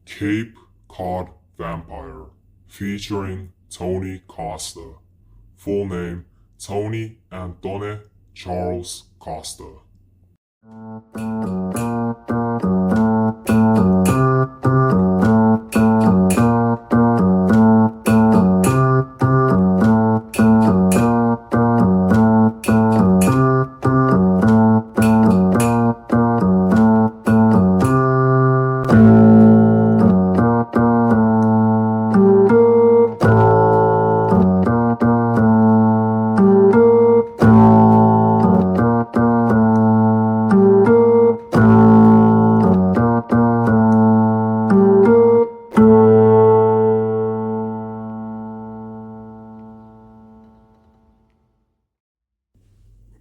Cape Cod Vampire, featuring Tony Costa. Full name, Tony Antone Charles Costa.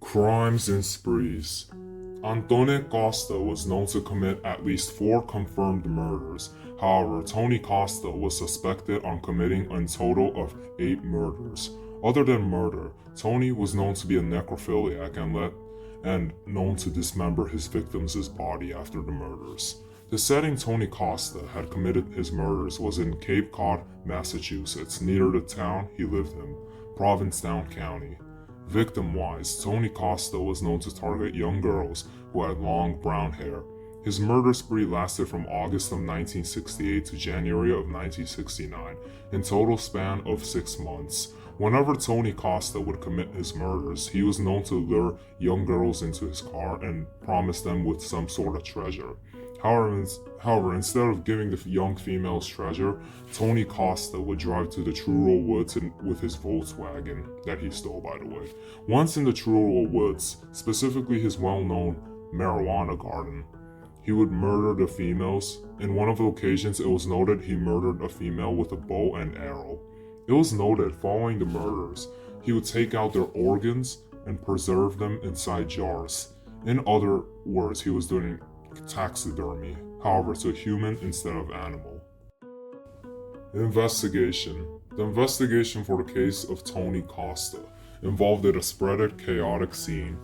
Crimes and sprees. Antone Costa was known to commit at least 4 confirmed murders. However, Tony Costa was suspected on committing a total of 8 murders. Other than murder, Tony was known to be a necrophiliac and known to dismember his victims' body after the murders. The setting Tony Costa had committed his murders was in Cape Cod, Massachusetts, near the town he lived in, Provincetown County. Victim-wise, Tony Costa was known to target young girls who had long brown hair. His murder spree lasted from August of 1968 to January of 1969, in total span of 6 months. Whenever Tony Costa would commit his murders, he was known to lure young girls into his car and promise them with some sort of treasure. However, instead of giving the young females treasure, Tony Costa would drive to the Truro Woods with his Volkswagen, that he stole by the way. Once in the Truro Woods, specifically his well-known marijuana garden, he would murder the females. In one of the occasions, it was noted he murdered a female with a bow and arrow. It was noted following the murders, he would take out their organs and preserve them inside jars. In other words, he was doing taxidermy, however to human instead of animal. Investigation. The investigation for the case of Tony Costa involved a spread chaotic scene.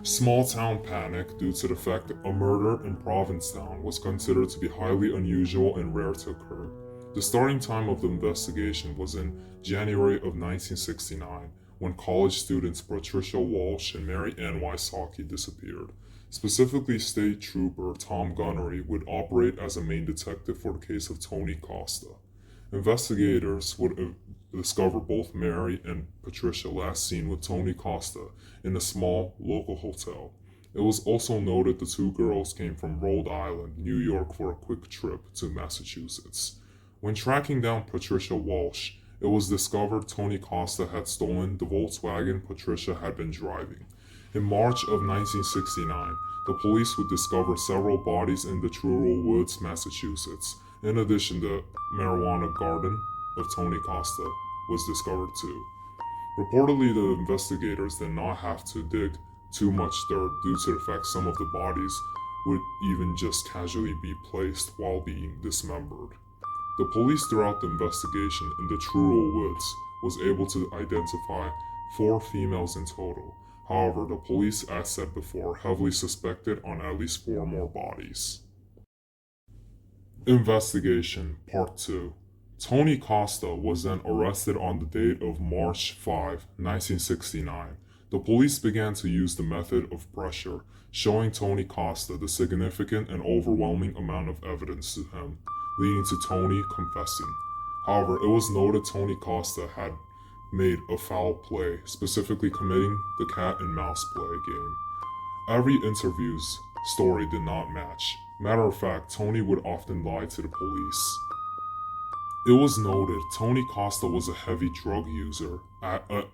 Small town panic due to the fact that a murder in Provincetown was considered to be highly unusual and rare to occur. The starting time of the investigation was in January of 1969, when college students Patricia Walsh and Mary Ann Wysocki disappeared. Specifically, State Trooper Tom Gunnery would operate as a main detective for the case of Tony Costa. Investigators would discover both Mary and Patricia last seen with Tony Costa in a small local hotel. It was also noted the 2 girls came from Rhode Island, New York for a quick trip to Massachusetts. When tracking down Patricia Walsh, it was discovered Tony Costa had stolen the Volkswagen Patricia had been driving. In March of 1969, the police would discover several bodies in the Truro Woods, Massachusetts. In addition, the marijuana garden of Tony Costa was discovered too. Reportedly, the investigators did not have to dig too much dirt due to the fact some of the bodies would even just casually be placed while being dismembered. The police throughout the investigation in the Truro Woods was able to identify 4 females in total. However, the police, as said before, heavily suspected on at least 4 more bodies. Investigation Part 2. Tony Costa was then arrested on the date of March 5, 1969. The police began to use the method of pressure, showing Tony Costa the significant and overwhelming amount of evidence to him, leading to Tony confessing. However, it was noted Tony Costa had made a foul play, specifically committing the cat and mouse play game. Every interview's story did not match. Matter of fact, Tony would often lie to the police. It was noted Tony Costa was a heavy drug user,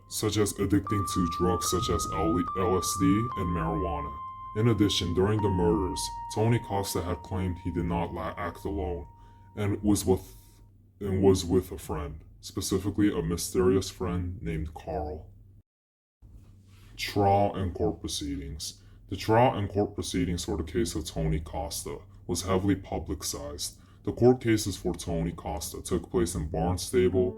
such as addicting to drugs such as LSD and marijuana. In addition, during the murders, Tony Costa had claimed he did not act alone and was with a friend, specifically a mysterious friend named Carl. Trial and court proceedings. The trial and court proceedings for the case of Tony Costa was heavily publicized. The court cases for Tony Costa took place in Barnstable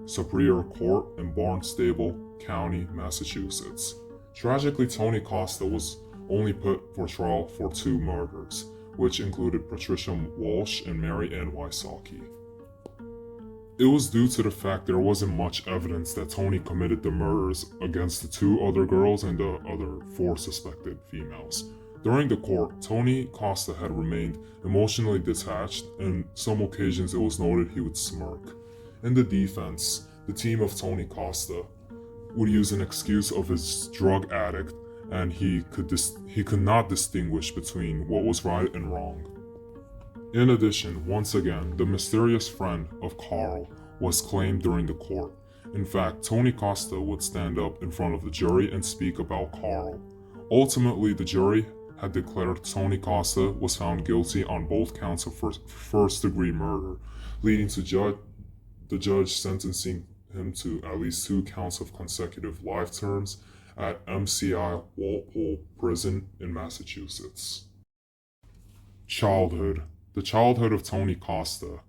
Superior Court in Barnstable County, Massachusetts. Tragically, Tony Costa was only put for trial for 2 murders. which included Patricia Walsh and Mary Ann Wysocki. It was due to the fact there wasn't much evidence that Tony committed the murders against the 2 other girls and the other 4 suspected females. During the court, Tony Costa had remained emotionally detached, and some occasions it was noted he would smirk. In the defense, the team of Tony Costa would use an excuse of his drug addict, and he could not distinguish between what was right and wrong. In addition, once again, the mysterious friend of Carl was claimed during the court. In fact, Tony Costa would stand up in front of the jury and speak about Carl. Ultimately, the jury had declared Tony Costa was found guilty on both counts of first-degree murder, leading to the judge sentencing him to at least 2 counts of consecutive life terms at MCI-WALPOLE prison in Massachusetts. Childhood. The childhood of Tony Costa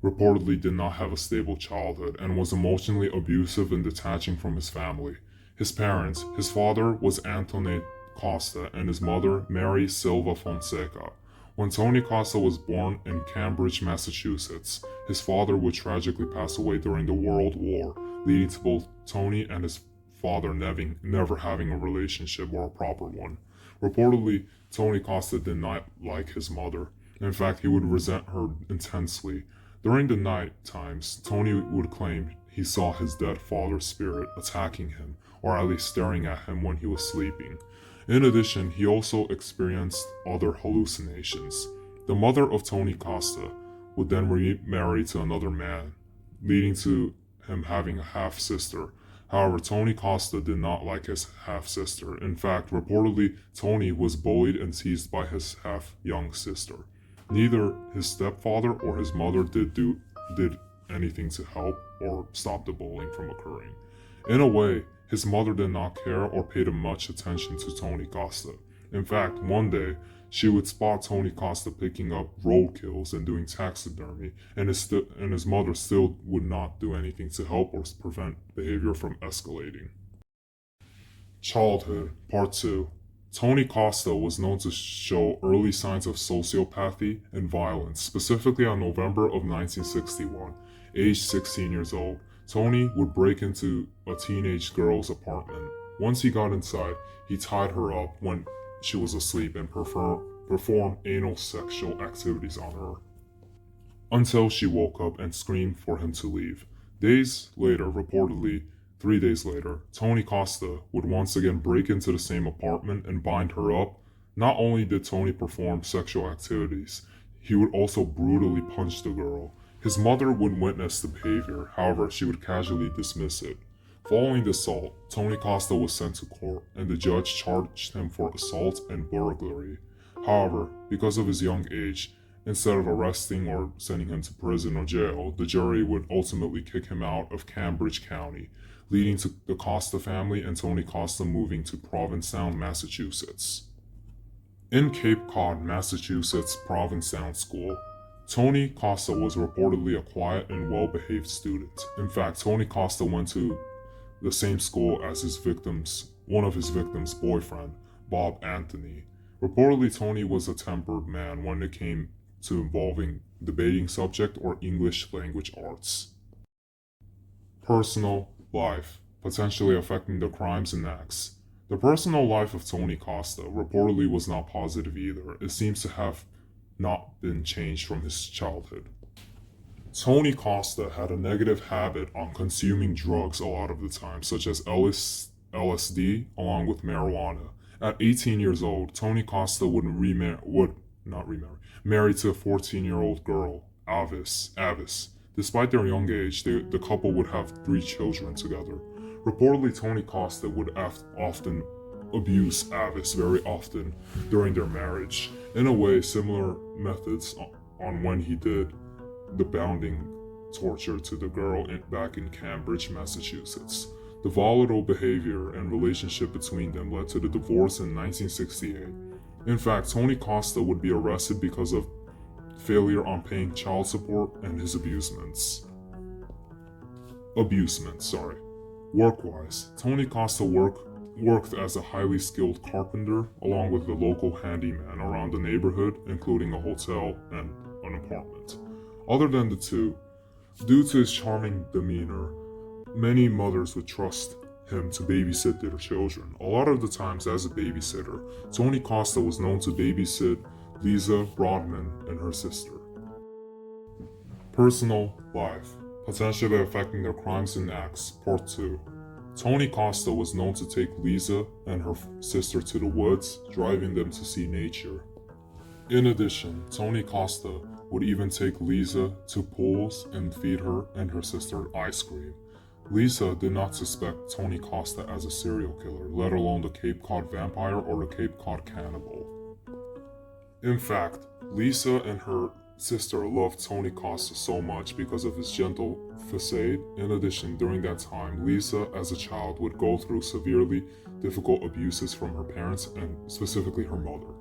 reportedly did not have a stable childhood and was emotionally abusive and detaching from his family. His parents, his father was Antonio Costa and his mother Mary Silva Fonseca. When Tony Costa was born in Cambridge, Massachusetts, his father would tragically pass away during the World War, leading to both Tony and his father never having a relationship or a proper one. Reportedly, Tony Costa did not like his mother. In fact, he would resent her intensely. During the night times, Tony would claim he saw his dead father's spirit attacking him, or at least staring at him when he was sleeping. In addition, he also experienced other hallucinations. The mother of Tony Costa would then remarry to another man, leading to him having a half-sister. However, Tony Costa did not like his half-sister. In fact, reportedly, Tony was bullied and teased by his half-young sister. Neither his stepfather or his mother did anything to help or stop the bullying from occurring. In a way, his mother did not care or paid much attention to Tony Costa. In fact, one day, she would spot Tony Costa picking up roadkills and doing taxidermy, and his mother still would not do anything to help or prevent behavior from escalating. Childhood, Part 2. Tony Costa was known to show early signs of sociopathy and violence. Specifically on November of 1961, aged 16 years old, Tony would break into a teenage girl's apartment. Once he got inside, he tied her up when she was asleep and performed anal sexual activities on her until she woke up and screamed for him to leave. Days later, reportedly 3 days later, Tony Costa would once again break into the same apartment and bind her up. Not only did Tony perform sexual activities, he would also brutally punch the girl. His mother would witness the behavior, however, she would casually dismiss it. Following the assault, Tony Costa was sent to court, and the judge charged him for assault and burglary. However, because of his young age, instead of arresting or sending him to prison or jail, the jury would ultimately kick him out of Cambridge County, leading to the Costa family and Tony Costa moving to Provincetown, Massachusetts. In Cape Cod, Massachusetts Provincetown School, Tony Costa was reportedly a quiet and well-behaved student. In fact, Tony Costa went to the same school as one of his victims' boyfriend, Bob Anthony. Reportedly, Tony was a tempered man when it came to involving debating subject or English language arts. Personal life, potentially affecting the crimes and acts. The personal life of Tony Costa reportedly was not positive either. It seems to have not been changed from his childhood. Tony Costa had a negative habit on consuming drugs a lot of the time, such as LSD along with marijuana. At 18 years old, Tony Costa would marry to a 14-year-old girl, Avis. Despite their young age, the couple would have 3 children together. Reportedly, Tony Costa would often abuse Avis very often during their marriage. In a way, similar methods on when he did the bounding torture to the girl back in Cambridge, Massachusetts. The volatile behavior and relationship between them led to the divorce in 1968. In fact, Tony Costa would be arrested because of failure on paying child support and his abusements. Work-wise, Tony Costa worked worked as a highly skilled carpenter along with the local handyman around the neighborhood, including a hotel and an apartment. Other than the two, due to his charming demeanor, many mothers would trust him to babysit their children. A lot of the times as a babysitter, Tony Costa was known to babysit Lisa Broadman and her sister. Personal life, potentially affecting their crimes and acts, Part 2. Tony Costa was known to take Lisa and her sister to the woods, driving them to see nature. In addition, Tony Costa would even take Lisa to pools and feed her and her sister ice cream. Lisa did not suspect Tony Costa as a serial killer, let alone the Cape Cod vampire or the Cape Cod cannibal. In fact, Lisa and her sister loved Tony Costa so much because of his gentle facade. In addition, during that time, Lisa as a child would go through severely difficult abuses from her parents and specifically her mother.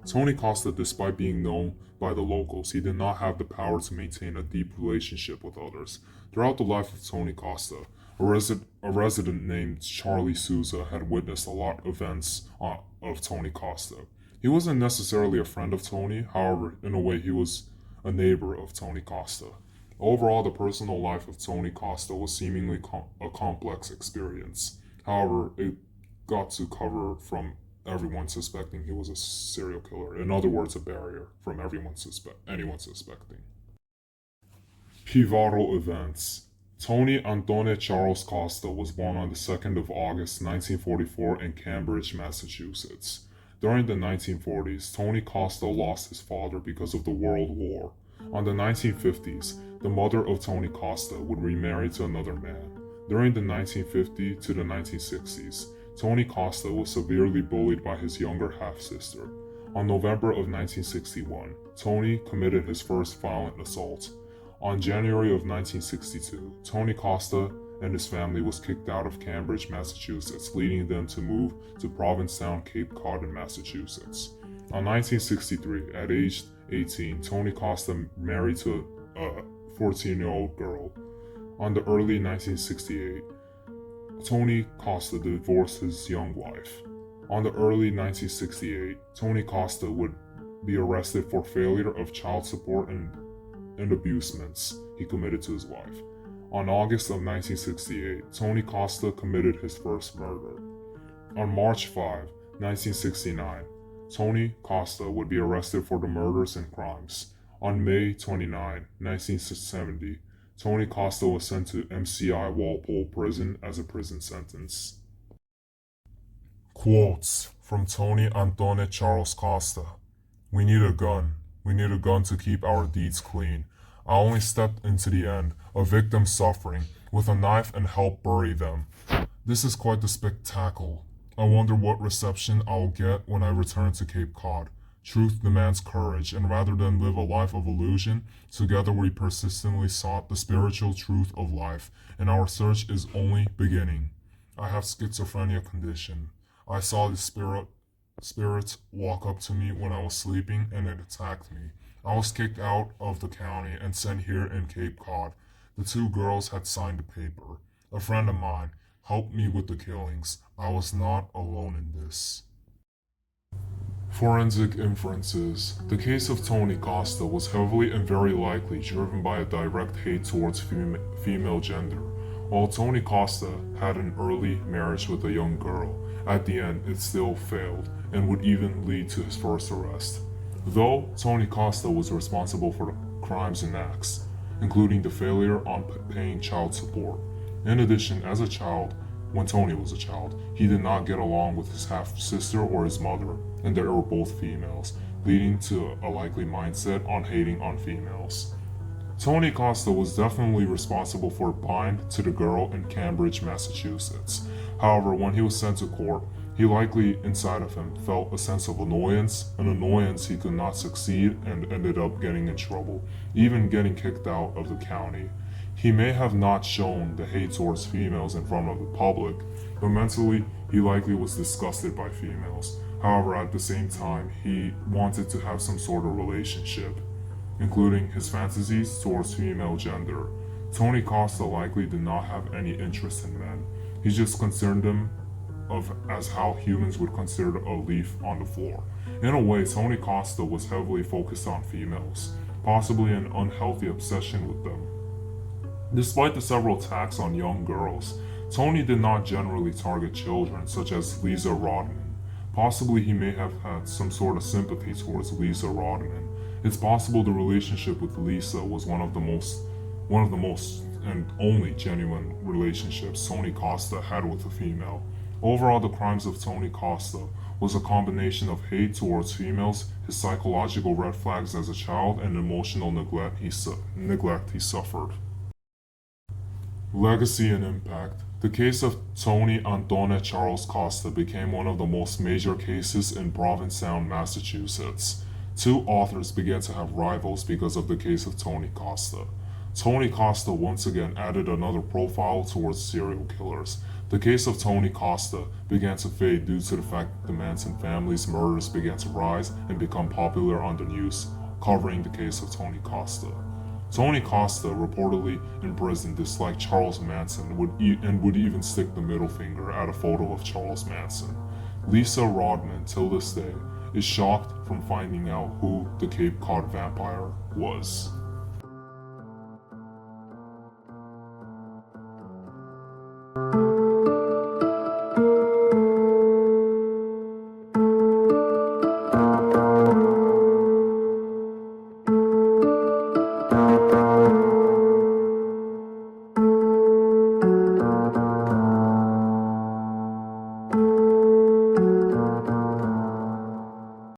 Tony Costa, despite being known by the locals, he did not have the power to maintain a deep relationship with others. Throughout the life of Tony Costa, a resident named Charlie Souza had witnessed a lot of events of Tony Costa. He wasn't necessarily a friend of Tony, however, in a way he was a neighbor of Tony Costa. Overall, the personal life of Tony Costa was seemingly a complex experience. However, it got to cover from everyone suspecting he was a serial killer. In other words, a barrier from anyone suspecting. Pivotal events. Tony Antone Charles Costa was born on the 2nd of August 1944 in Cambridge, Massachusetts. During the 1940s, Tony Costa lost his father because of the World War. On the 1950s, the mother of Tony Costa would remarry to another man. During the 1950s to the 1960s, Tony Costa was severely bullied by his younger half-sister. On November of 1961, Tony committed his first violent assault. On January of 1962, Tony Costa and his family was kicked out of Cambridge, Massachusetts, leading them to move to Provincetown, Cape Cod in Massachusetts. On 1963, at age 18, Tony Costa married to a 14-year-old girl. On the early 1968, Tony Costa divorced his young wife. On the early 1968, Tony Costa would be arrested for failure of child support and abusements he committed to his wife. On August of 1968, Tony Costa committed his first murder. On March 5, 1969, Tony Costa would be arrested for the murders and crimes. On May 29, 1970, Tony Costa was sent to MCI-WALPOLE prison as a prison sentence. Quotes from Tony Antone Charles Costa. "We need a gun. We need a gun to keep our deeds clean. I only stepped into the end, a victim suffering, with a knife and helped bury them. This is quite the spectacle. I wonder what reception I'll get when I return to Cape Cod. Truth demands courage, and rather than live a life of illusion, together we persistently sought the spiritual truth of life, and our search is only beginning. I have schizophrenia condition. I saw the spirit walk up to me when I was sleeping, and it attacked me. I was kicked out of the county and sent here in Cape Cod. The two girls had signed the paper. A friend of mine helped me with the killings. I was not alone in this." Forensic inferences. The case of Tony Costa was heavily and very likely driven by a direct hate towards female gender. While Tony Costa had an early marriage with a young girl, at the end it still failed and would even lead to his first arrest. Though Tony Costa was responsible for the crimes and acts, including the failure on paying child support. In addition, as a child, when Tony was a child, he did not get along with his half-sister or his mother, and they were both females, leading to a likely mindset on hating on females. Tony Costa was definitely responsible for a bind to the girl in Cambridge, Massachusetts. However, when he was sent to court, he likely inside of him felt a sense of annoyance, an annoyance he could not succeed and ended up getting in trouble, even getting kicked out of the county. He may have not shown the hate towards females in front of the public, but mentally he likely was disgusted by females. However, at the same time, he wanted to have some sort of relationship, including his fantasies towards female gender. Tony Costa likely did not have any interest in men. He just considered them of as how humans would consider a leaf on the floor. In a way, Tony Costa was heavily focused on females, possibly an unhealthy obsession with them. Despite the several attacks on young girls, Tony did not generally target children, such as Lisa Rodman. Possibly he may have had some sort of sympathy towards Lisa Rodman. It's possible the relationship with Lisa was one of the most and only genuine relationships Tony Costa had with a female. Overall, the crimes of Tony Costa was a combination of hate towards females, his psychological red flags as a child, and emotional neglect he suffered. Legacy and impact. The case of Tony Antone Charles Costa became one of the most major cases in Provincetown, Massachusetts. Two authors began to have rivals because of the case of Tony Costa. Tony Costa once again added another profile towards serial killers. The case of Tony Costa began to fade due to the fact that the Manson family's murders began to rise and become popular on the news, covering the case of Tony Costa. Tony Costa, reportedly in prison, disliked Charles Manson and would even stick the middle finger at a photo of Charles Manson. Lisa Rodman, till this day, is shocked from finding out who the Cape Cod vampire was.